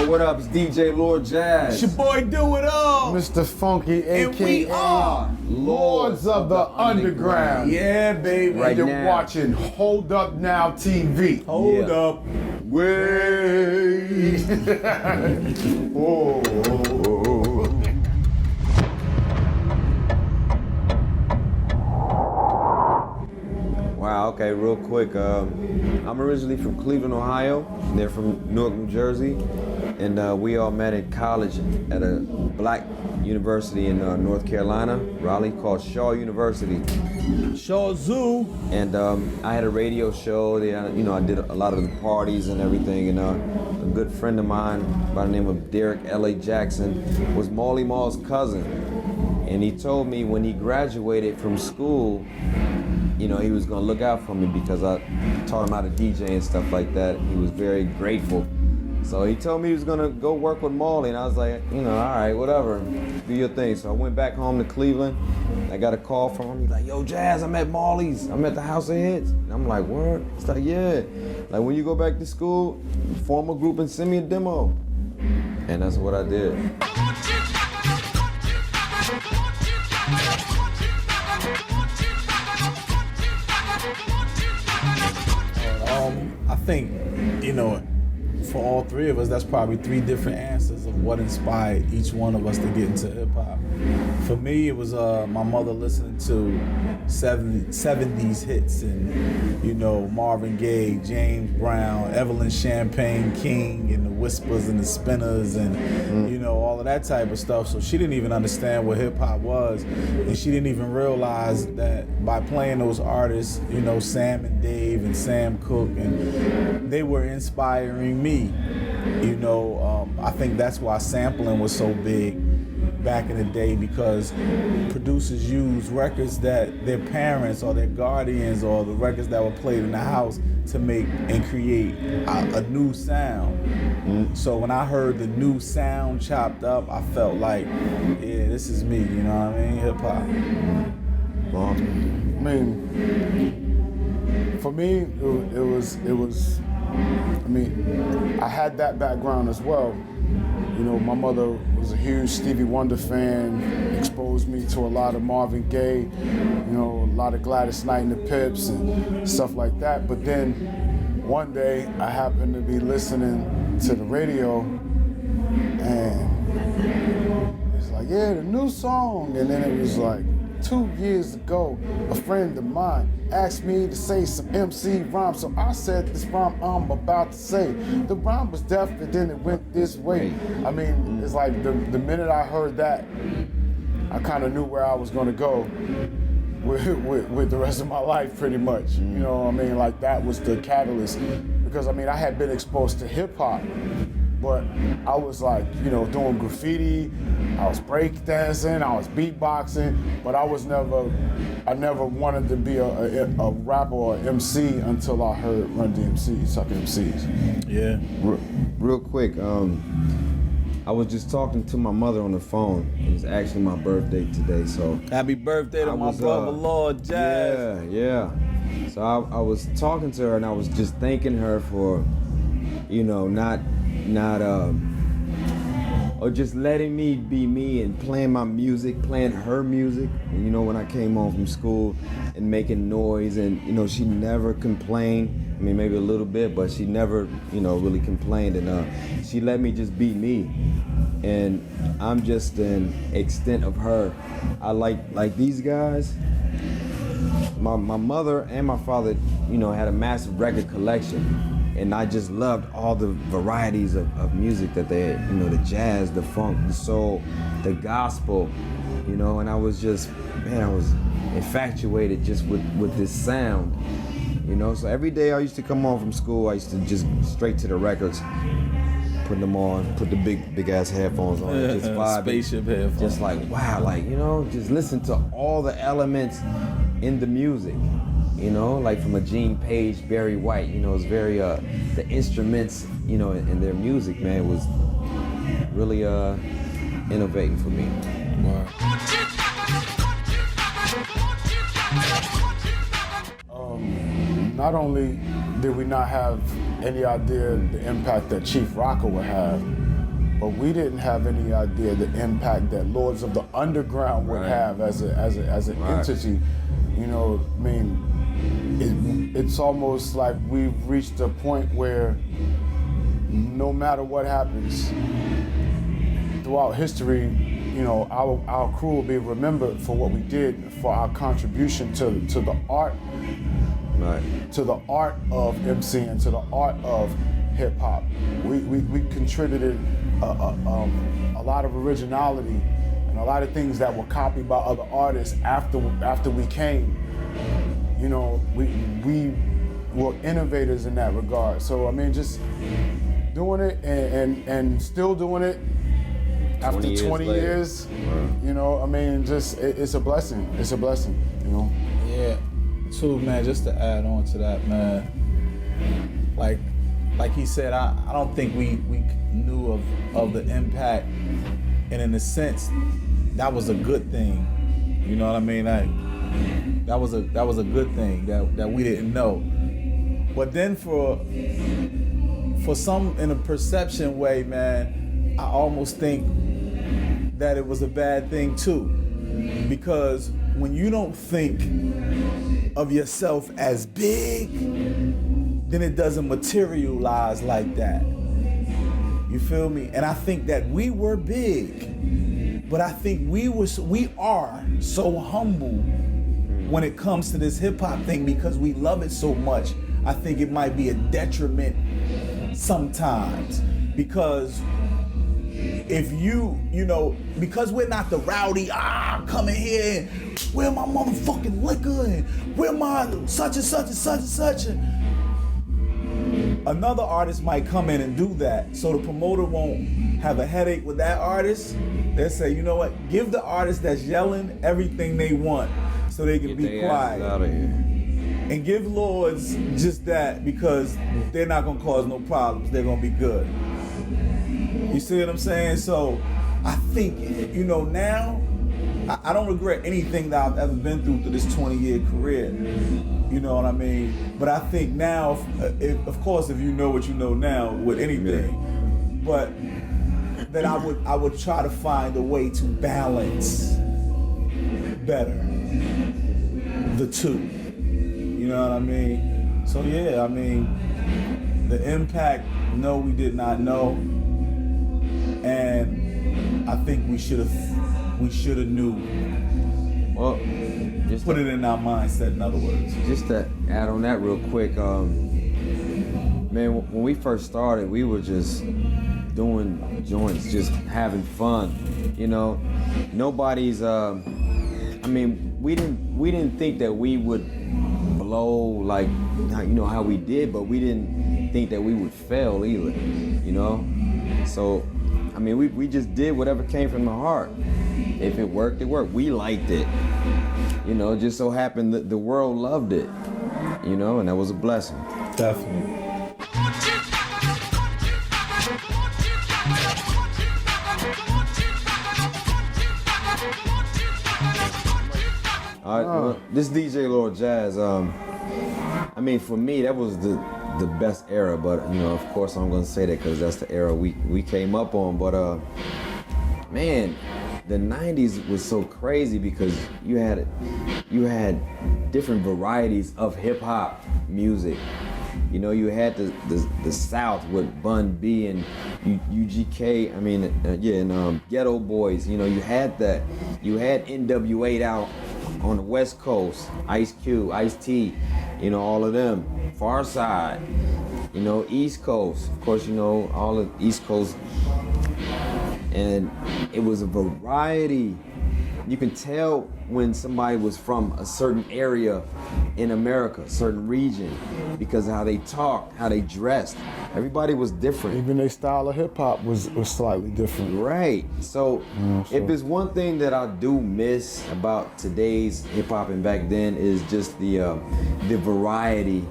Yo, what up? It's DJ Lord Jazz. It's your boy Do It All. Mr. Funky, And a.k.a. we are Lords of the Underground. Yeah, baby. Right And you're now. watching Hold Up Now TV. Hold Yeah. up. Wait. Oh. Wow, okay, real quick. I'm originally from Cleveland, Ohio. They're from Newark, New Jersey. And we all met in college at a black university in North Carolina, Raleigh, called Shaw University. Shaw Zoo. And I had a radio show. I did a lot of the parties and everything. And a good friend of mine by the name of Derek L.A. Jackson was Marley Marl's cousin. And he told me when he graduated from school, he was gonna look out for me because I taught him how to DJ and stuff like that. He was very grateful. So he told me he was gonna go work with Marley, and I was like, all right, whatever, do your thing. So I went back home to Cleveland. I got a call from him. He's like, yo, Jazz, I'm at Marley's. I'm at the House of Hits. And I'm like, word? He's like, yeah. Like, when you go back to school, form a group and send me a demo. And that's what I did. I think, for all three of us, that's probably three different answers of what inspired each one of us to get into hip hop. For me, it was my mother listening to 70s hits and, Marvin Gaye, James Brown, Evelyn Champagne King, and the Whispers and the Spinners and, all of that type of stuff. So she didn't even understand what hip hop was. And she didn't even realize that by playing those artists, Sam and Dave and Sam Cooke, and they were inspiring me. I think that's why sampling was so big back in the day, because producers used records that their parents or their guardians or the records that were played in the house to make and create a new sound. So when I heard the new sound chopped up, I felt like, yeah, this is me, you know what I mean? Hip hop. I mean, for me, it was. I had that background as well. My mother was a huge Stevie Wonder fan, exposed me to a lot of Marvin Gaye, a lot of Gladys Knight and the Pips and stuff like that. But then one day I happened to be listening to the radio and it's like, yeah, the new song. And then it was like 2 years ago, a friend of mine asked me to say some MC rhyme, so I said this rhyme I'm about to say. The rhyme was deaf, and then it went this way. I mean, it's like the minute I heard that, I kind of knew where I was gonna go with the rest of my life, pretty much. Like that was the catalyst, because I had been exposed to hip hop, but I was like, doing graffiti, I was breakdancing, I was beatboxing, but I never wanted to be a rapper or an MC until I heard Run-D.M.C, Sucking MCs. Yeah. Real quick, I was just talking to my mother on the phone. It's actually my birthday today, so. Happy birthday to my brother, Lord Jazz. Yeah. So I was talking to her and I was just thanking her for, or just letting me be me and playing my music, playing her music. And, when I came home from school and making noise, and she never complained. I mean, maybe a little bit, but she never, really complained. And she let me just be me. And I'm just an extent of her. I like these guys. My mother and my father, had a massive record collection. And I just loved all the varieties of music that they had, the jazz, the funk, the soul, the gospel, and I was just, I was infatuated just with this sound, So every day I used to come home from school, I used to just straight to the records, put them on, put the big ass headphones on, and just vibe. Spaceship headphones. Just like, wow, just listen to all the elements in the music. Like from a Gene Page, Barry White, it's very, the instruments, in their music, man, was really innovating for me. Wow. Not only did we not have any idea the impact that Chief Rocker would have, but we didn't have any idea the impact that Lords of the Underground would Right. have as an Right. entity. You know, I mean, it's almost like we've reached a point where no matter what happens throughout history, you know, our crew will be remembered for what we did, for our contribution to the art, Right. to the art of MCing, to the art of hip hop. We contributed a lot of originality and a lot of things that were copied by other artists after we came. You know, we were innovators in that regard. So I mean, just doing it and still doing it after 20 later. years, you know, I mean, just it's a blessing. It's a blessing, you know. Yeah. Too, man, just to add on to that, man. Like he said, I don't think we knew of the impact, and in a sense, that was a good thing. You know what I mean? That was a good thing that we didn't know. But then for some, in a perception way, man, I almost think that it was a bad thing too, because when you don't think of yourself as big, then it doesn't materialize like that. You feel me? And I think that we were big, but I think we are so humble when it comes to this hip hop thing because we love it so much. I think it might be a detriment sometimes, because if you know, because we're not the rowdy, coming here and where my motherfucking liquor and where my such and such and such and such. Another artist might come in and do that, so the promoter won't have a headache with that artist. They'll say, you know what, give the artist that's yelling everything they want so they can Get be their quiet. asses out of here. And give Lords just that, because they're not gonna cause no problems. They're gonna be good. You see what I'm saying? So I think, you know, now I don't regret anything that I've ever been through this 20-year career. You know what I mean? But I think now, of course, if you know what you know now with anything, but that I would try to find a way to balance better the two. You know what I mean? So yeah, I mean, the impact, no, we did not know. And I think we should have knew. Well, just Put it in our mindset, in other words. Just to add on that real quick, man, when we first started, we were just doing joints, just having fun, you know. Nobody's, I mean, we didn't think that we would blow like, you know, how we did, but we didn't think that we would fail either, you know. So, I mean, we just did whatever came from the heart. If it worked, it worked. We liked it. You know, it just so happened that the world loved it, you know, and that was a blessing. Definitely. All right, well, this DJ Lord Jazz, I mean, for me, that was the best era, but, you know, of course I'm gonna say that because that's the era we came up on, but, man, the 90s was so crazy because you had different varieties of hip hop music. You know, you had the South with Bun B and UGK. I mean, and Ghetto Boys. You know, you had that. You had NWA out on the West Coast. Ice Cube, Ice T. You know, all of them. Far Side. You know, East Coast. Of course, you know all of East Coast. And it was a variety. You can tell when somebody was from a certain area in America, a certain region, because of how they talked, how they dressed. Everybody was different. Even their style of hip hop was slightly different. Right. So, if there's one thing that I do miss about today's hip hop and back then is just the variety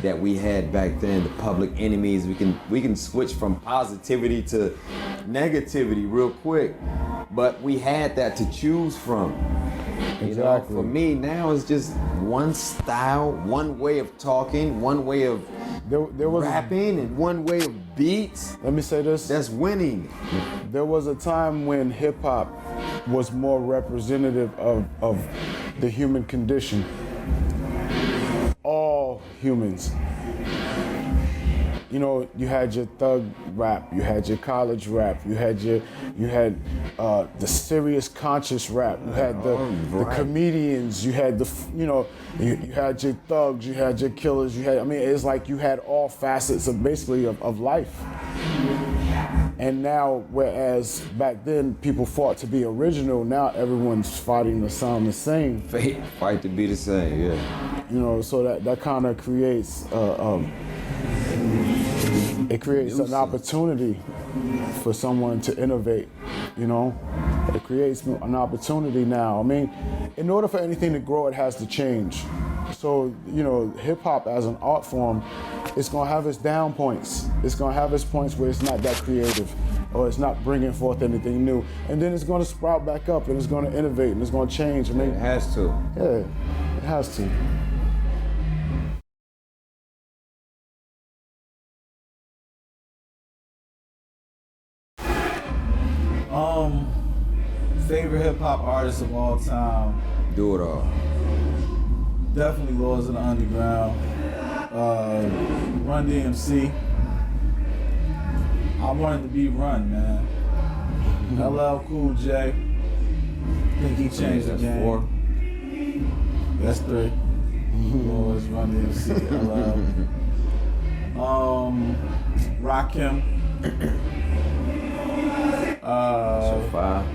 that we had back then. The Public Enemies. We can switch from positivity to negativity real quick, but we had that to choose from. You know, for me now it's just one style, one way of talking, one way of there was rapping and one way of beats. let me say this. That's winning. There was a time when hip hop was more representative of the human condition. All humans. You know, you had your thug rap, you had your college rap, you had the serious conscious rap, you had the comedians, you had you had your thugs, you had your killers, it's like you had all facets of basically of life. And now, whereas back then people fought to be original, now everyone's fighting to sound the same. Fight to be the same, yeah. You know, so that kind of creates it creates an opportunity for someone to innovate, you know? It creates an opportunity now. I mean, in order for anything to grow, it has to change. So, you know, hip hop as an art form, it's gonna have its down points. It's gonna have its points where it's not that creative or it's not bringing forth anything new. And then it's gonna sprout back up and it's gonna innovate and it's gonna change. I mean, It has to. yeah, it has to. Favorite hip hop artist of all time, Do it all. definitely Lords of the Underground. Run-D.M.C. I wanted to be Run, man. LL Cool J. I think he changed the That's game. 4. That's 3. Lords, Run-D.M.C. LL. Rakim. So 5.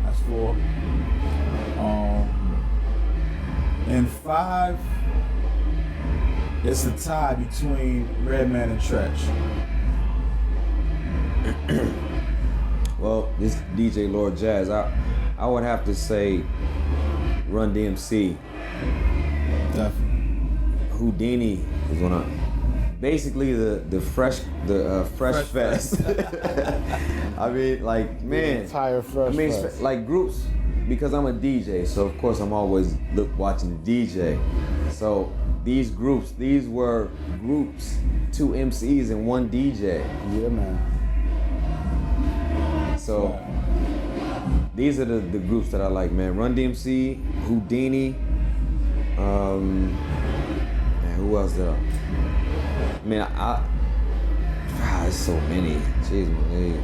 That's 4. And 5, it's a tie between Redman and Tretch. Well, this DJ Lord Jazz, I would have to say Run-D.M.C. Definitely. Houdini is gonna basically the fresh fest. I mean, like, man, Entire Fresh Fest. like groups, because I'm a DJ, so of course I'm always watching the DJ. So these were groups, 2 MCs and 1 DJ. Yeah, man. So these are the groups that I like, man. Run-D.M.C, Houdini, and who else there? Man, there's so many. Jeez, man.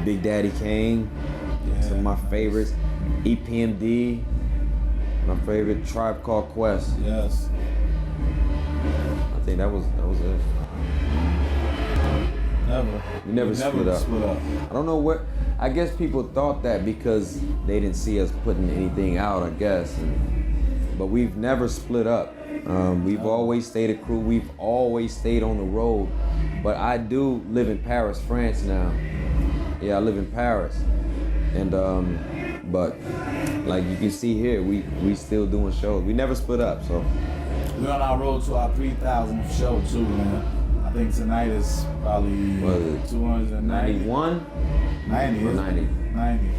Big Daddy Kane, some of my favorites. EPMD, my favorite. Tribe Called Quest. Yes. I think that was it. Never. We never split up. I don't know what. I guess people thought that because they didn't see us putting anything out, I guess. But we've never split up. We've always stayed a crew. We've always stayed on the road. But I do live in Paris, France now. Yeah, I live in Paris. And but like you can see here, we still doing shows. We never split up, so. We're on our road to our 3,000th show too, man. I think tonight is probably 290. 91? 90. Or 90? 90.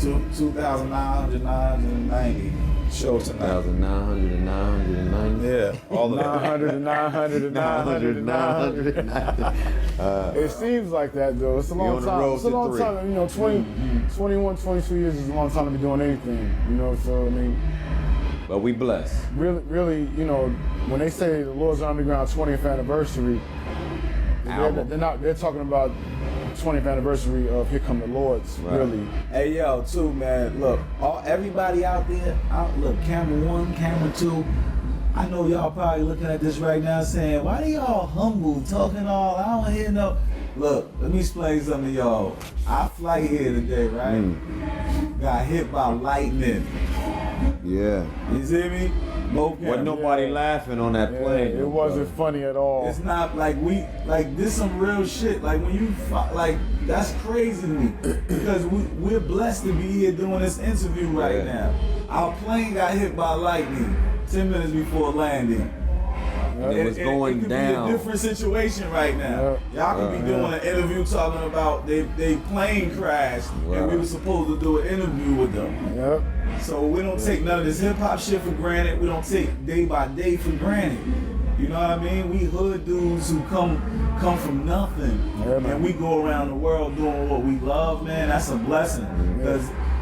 2,990 show tonight. 2,900 and 990? Yeah, all of that. 900 and 900 and 900 and 900. It seems like that, though. It's a long on the time. road It's a to long 3. time. You know, 21, 22 years is a long time to be doing anything. You know, so I mean, But we blessed. really, you know, when they say the Lords of the Underground 20th anniversary, they're talking about 20th anniversary of Here Come the Lords, Right. really. Hey yo, too, man. Look, everybody out there, look, camera 1, camera 2. I know y'all probably looking at this right now saying, why they all humble, talking all, I don't hear no. Look, let me explain something to y'all. Our flight here today, right? Got hit by lightning. Yeah. You see me? Wasn't nobody laughing on that plane. It wasn't funny at all. It's not like this some real shit. Like when you, that's crazy to me. Because we're blessed to be here doing this interview right now. Our plane got hit by lightning 10 minutes before landing. And it was going it could down. be a different situation right now. Y'all could be doing an interview talking about they plane crashed and we were supposed to do an interview with them. Yep. So we don't take none of this hip hop shit for granted. We don't take day by day for granted. You know what I mean? We hood dudes who come from nothing, Yeah, man. and we go around the world doing what we love, man. That's a blessing,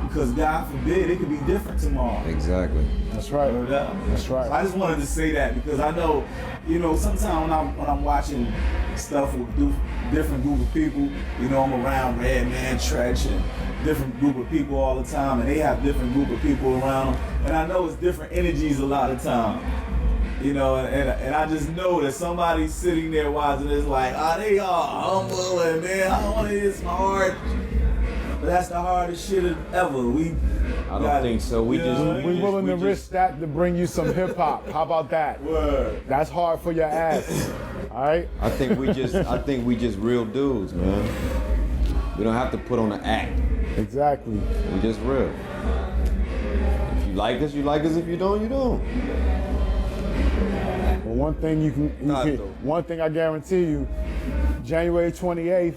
because God forbid it could be different tomorrow. Exactly. That's right. No doubt. That's right. So I just wanted to say that because I know, you know, sometimes when I'm watching stuff with different group of people, you know, I'm around Redman, Tretch, and different group of people all the time, and they have different group of people around them, and I know it's different energies a lot of time. You know, and I just know that somebody's sitting there watching this like, they all humble and man, it's hard. But that's the hardest shit ever. I don't think so. We We willing to risk that to bring you some hip hop. How about that? Word. That's hard for your ass. All right. I think we just real dudes, man. We don't have to put on an act. Exactly. We just real. If you like us, you like us. If you don't, you don't. Well, one thing one thing I guarantee you, January 28th,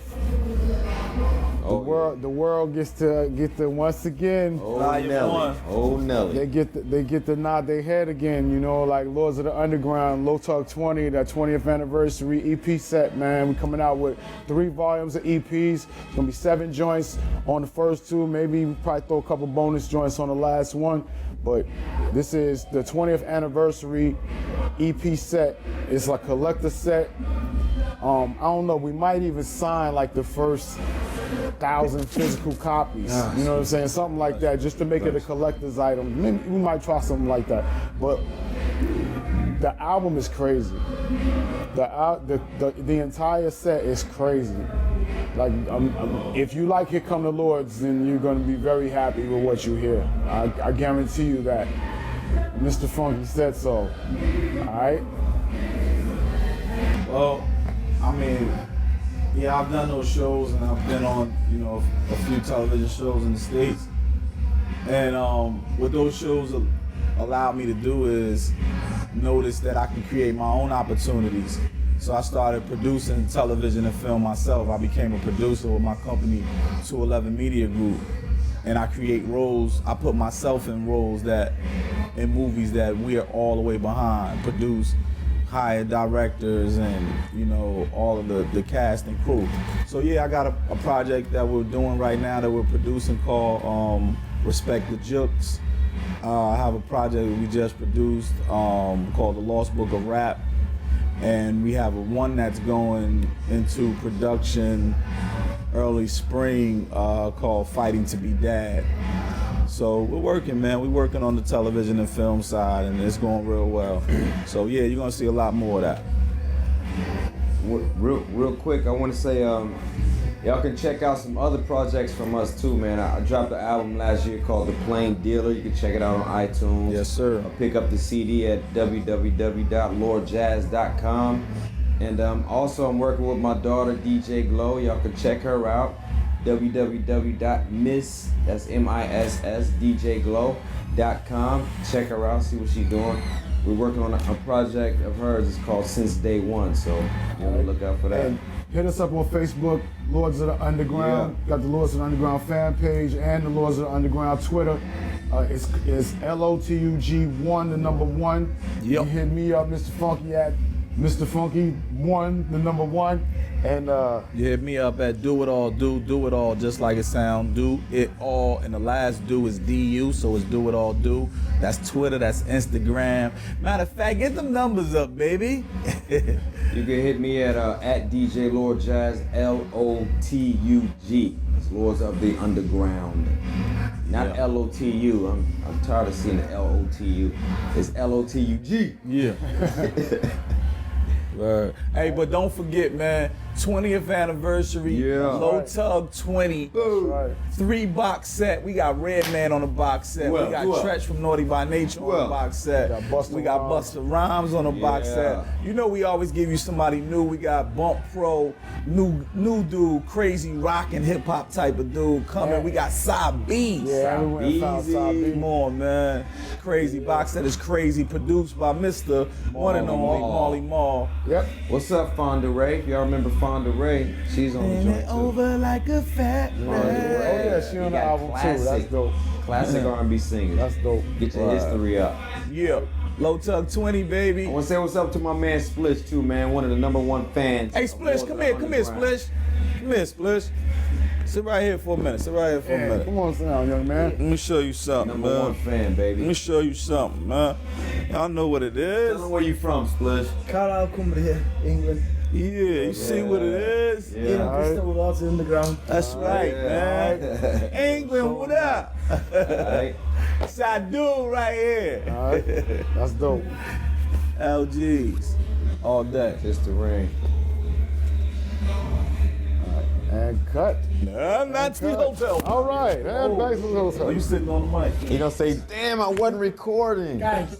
the world gets to once again. Oh Nelly. Oh Nelly. They get to nod their head again, you know, like Lords of the Underground, Low Talk 20, that 20th anniversary EP set, man. We coming out with 3 volumes of EPs. It's gonna be 7 joints on the first 2. Maybe we probably throw a couple bonus joints on the last one. But this is the 20th anniversary EP set. It's a collector set. I don't know, we might even sign like the first 1,000 physical copies. You know what I'm saying? Something like that, just to make it a collector's item. Maybe we might try something like that. But the album is crazy. The entire set is crazy. Like, if you like Here Come the Lords, then you're gonna be very happy with what you hear. I guarantee you that. Mr. Funky said so. All right? Well, I mean, yeah, I've done those shows and I've been on, you know, a few television shows in the States. And what those shows allowed me to do is notice that I can create my own opportunities. So I started producing television and film myself. I became a producer with my company, 211 Media Group. And I create roles, I put myself in roles in movies that we are all the way behind, produce, hire directors and, you know, all of the cast and crew. So yeah, I got a project that we're doing right now that we're producing called Respect the Jukes. I have a project that we just produced called The Lost Book of Rap. And we have one that's going into production early spring called Fighting to Be Dad. So we're working, man. We're working on the television and film side, and it's going real well. So yeah, you're gonna see a lot more of that. Real quick, I want to say, y'all can check out some other projects from us too, man. I dropped an album last year called The Plain Dealer. You can check it out on iTunes. Yes, sir. I'll pick up the CD at www.lordjazz.com. And also, I'm working with my daughter, DJ Glow. Y'all can check her out. www.djglow.com. Check her out, see what she's doing. We're working on a project of hers. It's called Since Day One, so you want to look out for that. And hit us up on Facebook, Lords of the Underground. Yeah. Got the Lords of the Underground fan page and the Lords of the Underground Twitter. It's LOTUG1, the number 1. Yep. You hit me up, Mr. Funky, at Mr. Funky 1, the number 1. And You hit me up at do it all, just like it sound, do it all, and the last do is DU, so it's do it all, do. That's Twitter, that's Instagram. Matter of fact, get them numbers up, baby. You can hit me at DJ Lord Jazz, LOTUG. It's Lords of the Underground. Not Yeah. LOTU. I'm tired of seeing the LOTU. It's LOTUG. Yeah. Word. Hey, but don't forget, man, 20th anniversary, Yeah. Low Right. Tug 20. right. 3 box set. We got Redman on the box set. Well, we got well. Tretch from Naughty by Nature on Well. the box set. We got Busta Rhymes. Busta Rhymes on the box Yeah. set. You know we always give you somebody new. We got Bump Pro, new dude, crazy rock and hip hop type of dude coming. Yeah. We got Saab Beats. yeah, we went and found Easy. Saab. Come on, man. Crazy box set is crazy, produced by Mr. One and only Marley Marl. Yep. What's up, Fonda Ray? If y'all remember Fonda Ray, she's on the Bend joint it too. over like a fat Fonda man. Ray. Oh, yeah, she on You the got album too. That's dope. Classic R&B singer. That's dope. Get your history up. Yeah. Low Tug 20, baby. I want to say what's up to my man Splish too, man. One of the #1 fans. Hey, of Splish, all come the here, Splish. underground. Come here, Splish. Sit right here for a minute. Yeah, come on, sit down, young man. Let me show you something, #1 man. fan, baby. Let me show you something, man. Y'all know what it is. Tell them where you from, Splish. Carlisle, Cumbria, England. Yeah, you see what it is? Yeah. In Bristol, Water Underground. That's right, man. England, what up? Alright. Sadu right here. All right, that's dope. LGs. All day. Just the rain. And cut. Nah, not to the hotel. All right, and back to the hotel. You sitting on the mic. You gonna say, damn, I wasn't recording. Guys.